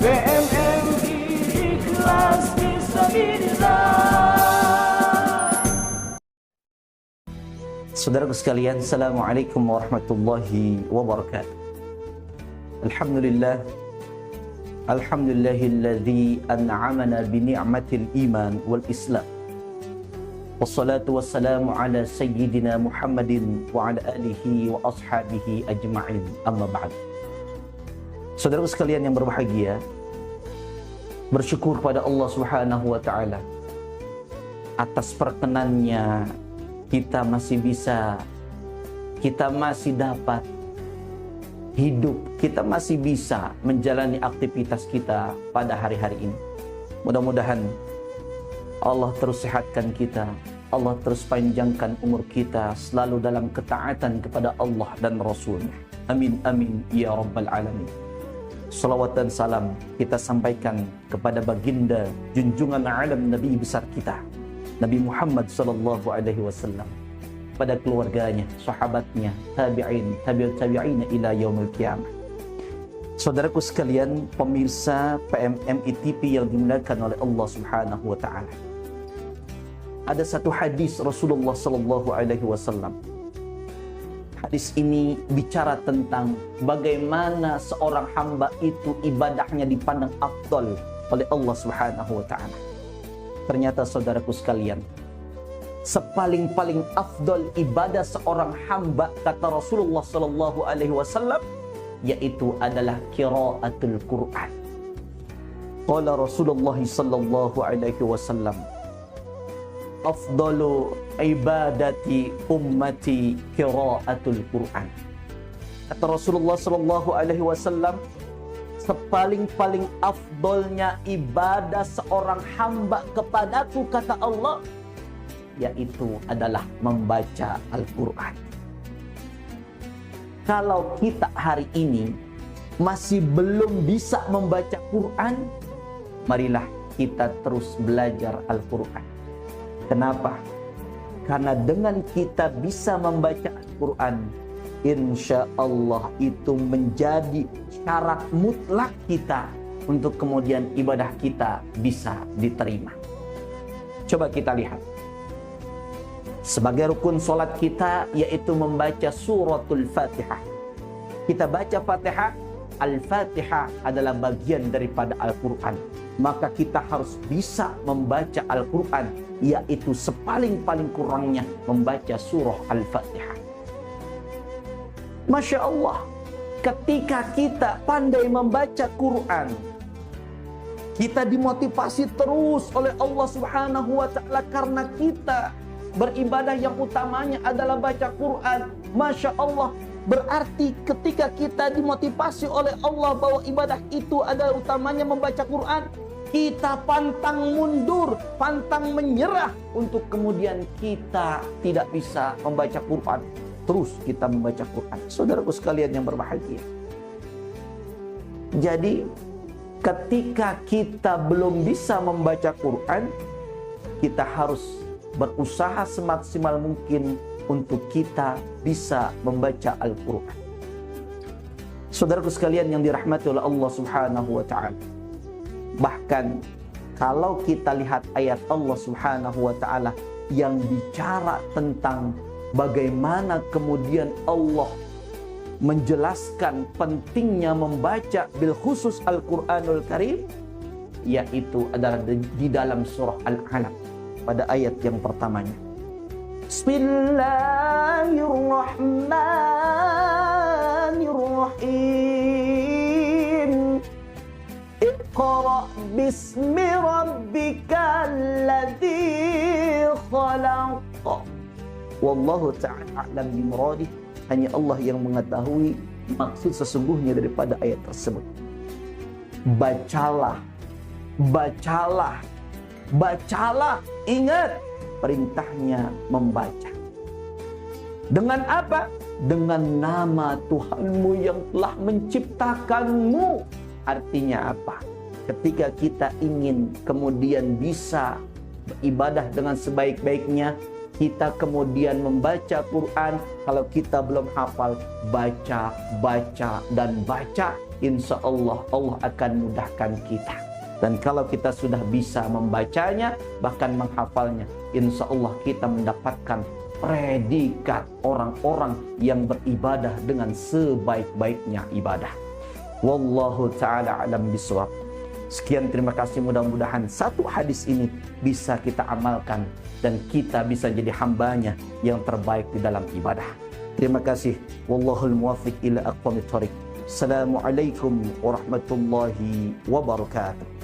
PMMI Ikhlas Fisabilillah. Saudaraku sekalian, Assalamualaikum warahmatullahi wabarakatuh. Alhamdulillah, alhamdulillahilladzi an'amana bi ni'matil iman wal islam. Wassalatu wassalamu ala sayyidina Muhammadin wa ala alihi wa ashabihi ajma'in. Amma ba'd. Saudaraku sekalian yang berbahagia, bersyukur pada Allah Subhanahu wa taala atas perkenannya kita masih bisa, kita masih dapat hidup, kita masih bisa menjalani aktivitas kita pada hari-hari ini. Mudah-mudahan Allah terus sehatkan kita, Allah terus panjangkan umur kita selalu dalam ketaatan kepada Allah dan Rasul-Nya. Amin amin ya rabbal alamin. Salawat dan salam kita sampaikan kepada baginda junjungan alam Nabi besar kita, Nabi Muhammad sallallahu alaihi wasallam, pada keluarganya, sahabatnya, tabi'in, tabi'ut tabi'in ila yaumil qiyamah. Saudaraku sekalian, pemirsa PMMI TV yang dimuliakan oleh Allah Subhanahu wa taala. Ada satu hadis Rasulullah sallallahu alaihi wasallam. Hadis ini bicara tentang bagaimana seorang hamba itu ibadahnya dipandang afdal oleh Allah Subhanahu wa taala. Ternyata saudaraku sekalian, sepaling-paling afdal ibadah seorang hamba, kata Rasulullah sallallahu alaihi wasallam, yaitu adalah qiraatul Quran. Qala Rasulullah sallallahu alaihi wasallam, afdalu ibadati ummati qiraatul Quran. Kata Rasulullah sallallahu alaihi wasallam, sepaling-paling afdolnya ibadah seorang hamba kepadaku, kata Allah, yaitu adalah membaca Al-Quran. Kalau kita hari ini masih belum bisa membaca Quran, marilah kita terus belajar Al-Quran. Kenapa? Karena dengan kita bisa membaca Al-Quran, insya Allah itu menjadi syarat mutlak kita untuk kemudian ibadah kita bisa diterima. Coba kita lihat. Sebagai rukun solat kita, yaitu membaca suratul Fatihah. Kita baca Fatihah, Al-Fatihah adalah bagian daripada Al-Quran. Maka kita harus bisa membaca Al-Quran, yaitu sepaling-paling kurangnya membaca surah Al-Fatihah. Masya Allah, ketika kita pandai membaca Quran, kita dimotivasi terus oleh Allah Subhanahu wa taala karena kita beribadah yang utamanya adalah baca Quran. Masya Allah, berarti ketika kita dimotivasi oleh Allah bahwa ibadah itu adalah utamanya membaca Quran, kita pantang mundur, pantang menyerah untuk kemudian kita tidak bisa membaca Quran. Terus kita membaca Quran. Saudaraku sekalian yang berbahagia. Jadi ketika kita belum bisa membaca Quran, kita harus berusaha semaksimal mungkin untuk kita bisa membaca Al-Quran. Saudaraku sekalian yang dirahmati oleh Allah Subhanahu wa ta'ala. Bahkan kalau kita lihat ayat Allah Subhanahu wa ta'ala yang bicara tentang bagaimana kemudian Allah menjelaskan pentingnya membaca bil khusus Al-Quranul Karim, yaitu adalah di dalam surah Al-Alaq pada ayat yang pertamanya. Bismillahirrahmanirrahim. Iqra bismi rabbikal ladzi khalaq. Wallahu ta'ala a'lam bimuradih. Hanya Allah yang mengetahui maksud sesungguhnya daripada ayat tersebut. Bacalah, bacalah, bacalah. Ingat perintahnya membaca. Dengan apa? Dengan nama Tuhanmu yang telah menciptakanmu. Artinya apa? Ketika kita ingin kemudian bisa beribadah dengan sebaik-baiknya, kita kemudian membaca Quran. Kalau kita belum hafal, baca, baca, dan baca. insya Allah Allah akan mudahkan kita. Dan kalau kita sudah bisa membacanya, bahkan menghafalnya, insya Allah kita mendapatkan predikat orang-orang yang beribadah dengan sebaik-baiknya ibadah. Wallahu ta'ala alam bisawab. Sekian, terima kasih. Mudah-mudahan satu hadis ini bisa kita amalkan dan kita bisa jadi hambanya yang terbaik di dalam ibadah. Terima kasih. Wallahul muwaffiq ila aqwamit thoriq. Assalamualaikum warahmatullahi wabarakatuh.